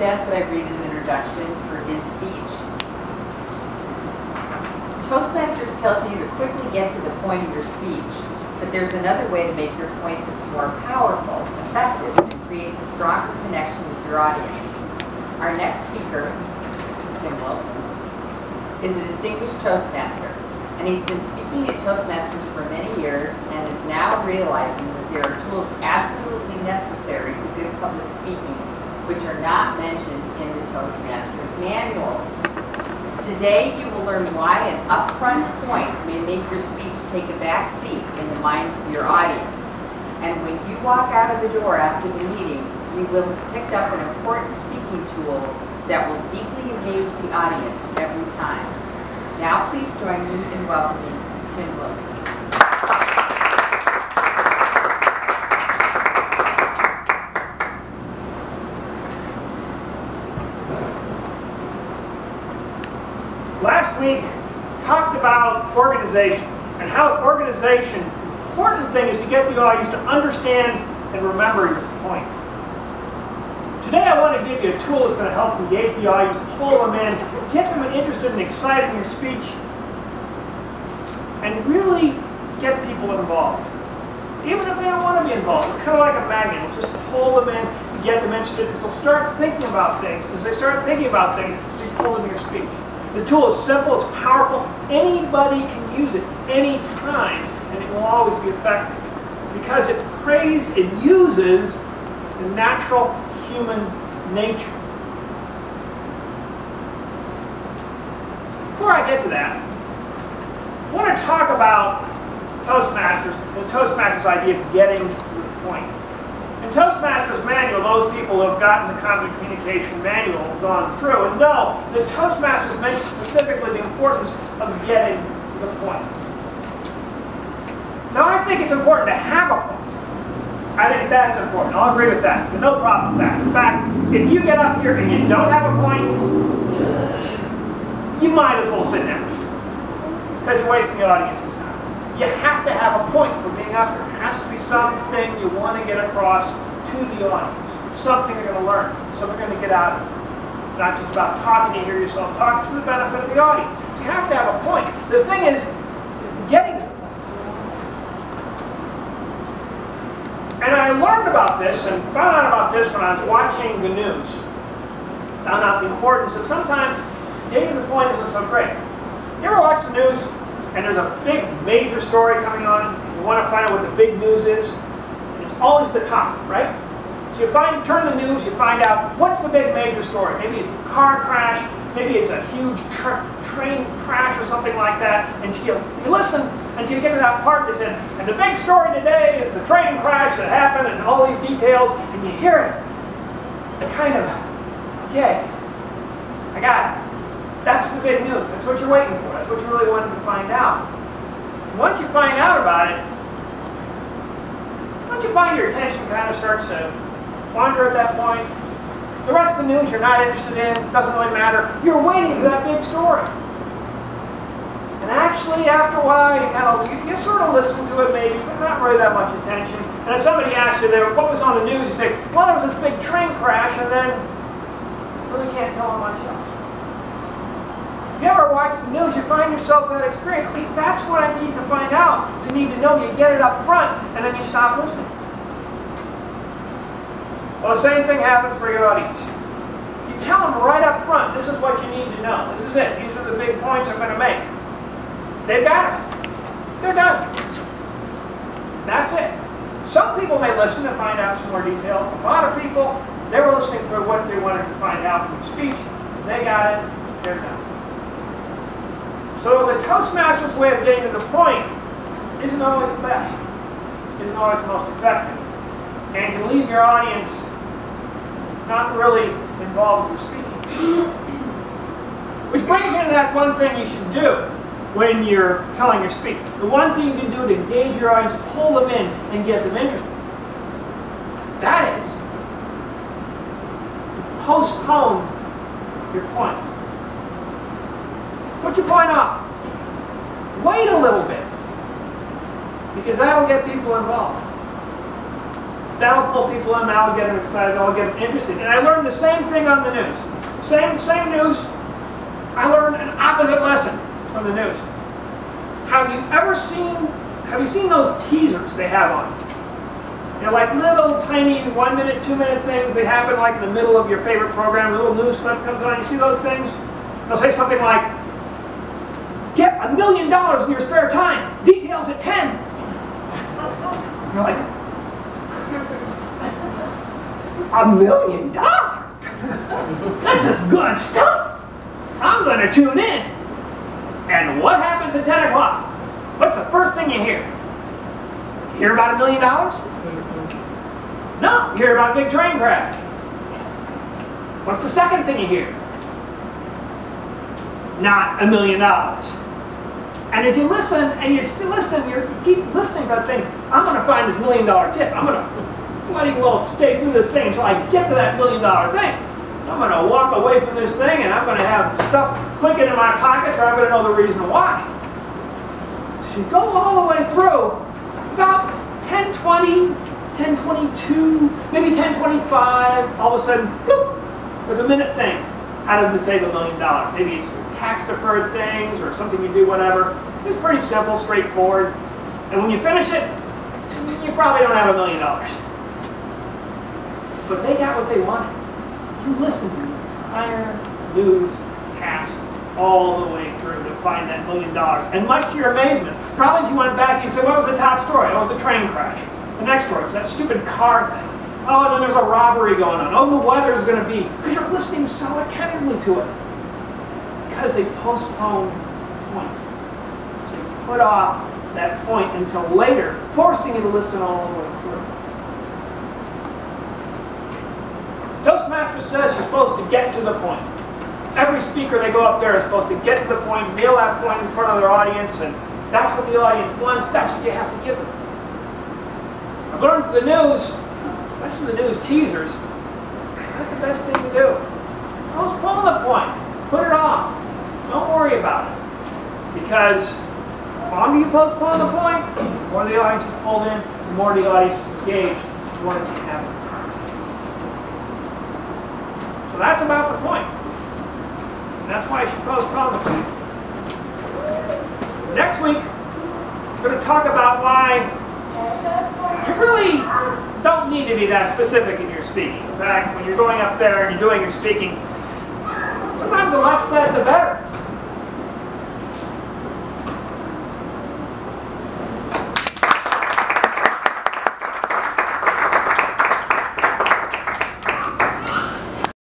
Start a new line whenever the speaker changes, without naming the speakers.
ask that I read his introduction for his speech. Toastmasters tells you to quickly get to the point of your speech, but there's another way to make your point that's more powerful, effective, and creates a stronger connection with your audience. Our next speaker, Tim Wilson, is a distinguished Toastmaster, and he's been speaking at Toastmasters for many years and is now realizing that there are tools absolutely necessary to good public speaking which are not mentioned in the Toastmasters manuals. Today you will learn why an upfront point may make your speech take a back seat in the minds of your audience. And when you walk out of the door after the meeting, you will have picked up an important speaking tool that will deeply engage the audience every time. Now please join me in welcoming Tim Wilson.
Last week, talked about organization and how organization, the important thing is to get the audience to understand and remember your point. Today I want to give you a tool that's going to help engage the audience, pull them in, get them interested and excited in your speech, and really get people involved. Even if they don't want to be involved, it's kind of like a magnet. We'll just pull them in, get them interested, because they'll start thinking about things. As they start thinking about things, you pull them in your speech. The tool is simple, it's powerful, anybody can use it anytime, and it will always be effective. Because it uses the natural human nature. Before I get to that, I want to talk about Toastmasters, the Toastmasters idea of getting to the point. In Toastmasters manual, those people who have gotten the conflict communication manual have gone through and know that Toastmasters mentions specifically the importance of getting to the point. Now I think it's important to have a point. I think that's important. I'll agree with that. There's no problem with that. In fact, if you get up here and you don't have a point, you might as well sit down. Because you're wasting the audience's time. You have to have a point for being up here. It has to be something you want to get across to the audience. Something you're going to learn. Something you're going to get out of it. It's not just about talking to hear yourself talk. It's for the benefit of the audience. So you have to have a point. The thing is, getting to the point. And I learned about this and found out about this when I was watching the news. Found out the importance of sometimes getting to the point isn't so great. You ever watch the news and there's a big major story coming on? You want to find out what the big news is? It's always the top, right? So you turn the news, you find out what's the big major story. Maybe it's a car crash, maybe it's a huge train crash or something like that. And you listen until you get to that part that said, and the big story today is the train crash that happened and all these details, and you hear it. And kind of, okay, I got it. That's the big news. That's what you're waiting for. That's what you really wanted to find out. And once you find out about it, once you find your attention kind of starts to wander at that point, the rest of the news you're not interested in, doesn't really matter. You're waiting for that big story. And actually, after a while, you sort of listen to it maybe, but not really that much attention. And if somebody asks you there, what was on the news, you say, well, there was this big train crash, and then you really can't tell them much else. If you ever watch the news, you find yourself that experience. Hey, that's what I need to find out. To need to know, you get it up front, and then you stop listening. Well, the same thing happens for your audience. You tell them right up front, this is what you need to know. This is it. These are the big points I'm going to make. They've got it. They're done. That's it. Some people may listen to find out some more details. A lot of people, they were listening for what they wanted to find out from the speech. They got it. They're done. So the Toastmasters way of getting to the point isn't always the best. Isn't always the most effective. And can leave your audience not really involved with your speaking. Which brings me to that one thing you should do when you're telling your speech. The one thing you can do to engage your audience, pull them in, and get them interested. That is, postpone your point. Put your point off. Wait a little bit, because that'll get people involved. That'll pull people in, that'll get them excited, that'll get them interested. And I learned the same thing on the news. Same news, I learned an opposite lesson from the news. Have you seen those teasers they have on? They're like little tiny 1 minute, 2 minute things. They happen like in the middle of your favorite program. A little news clip comes on. You see those things? They'll say something like, "Get $1 million in your spare time. Details at 10." You're like, $1 million? This is good stuff. I'm going to tune in. And what happens at 10 o'clock? What's the first thing you hear? You hear about $1 million? No, you hear about a big train crash. What's the second thing you hear? Not $1 million. And as you listen, and you're still listening, you keep listening to that thing, I'm going to find this $1 million tip. I'm going to bloody well stay through this thing until I get to that $1 million thing. I'm going to walk away from this thing, and I'm going to have stuff clicking in my pockets, or I'm going to know the reason why. So you go all the way through, about 10:20, 10:22, maybe 10:25, all of a sudden, boop, there's a minute thing. How did it save $1 million? Maybe it's tax-deferred things or something you do, whatever. It's pretty simple, straightforward. And when you finish it, you probably don't have $1 million. But they got what they wanted. You listen to the entire newscast all the way through to find that $1 million. And much to your amazement, probably if you went back and said, what was the top story? Oh, it was the train crash. The next story was that stupid car thing. Oh, and then there's a robbery going on. Oh, the weather's going to be. Because you're listening so attentively to it. Because they postponed the point. So they put off that point until later, forcing you to listen all the way through. Toastmaster says you're supposed to get to the point. Every speaker they go up there is supposed to get to the point, nail that point in front of their audience, and that's what the audience wants, that's what you have to give them. I've learned through the news, especially the news teasers, that's the best thing to do. Postpone the point. Put it off. Don't worry about it. Because the longer you postpone the point, the more the audience is pulled in, the more the audience is engaged, the more that you have it. So that's about the point. And that's why you should postpone the point. Next week, we're going to talk about why you really don't need to be that specific in your speaking. In fact, when you're going up there and you're doing your speaking,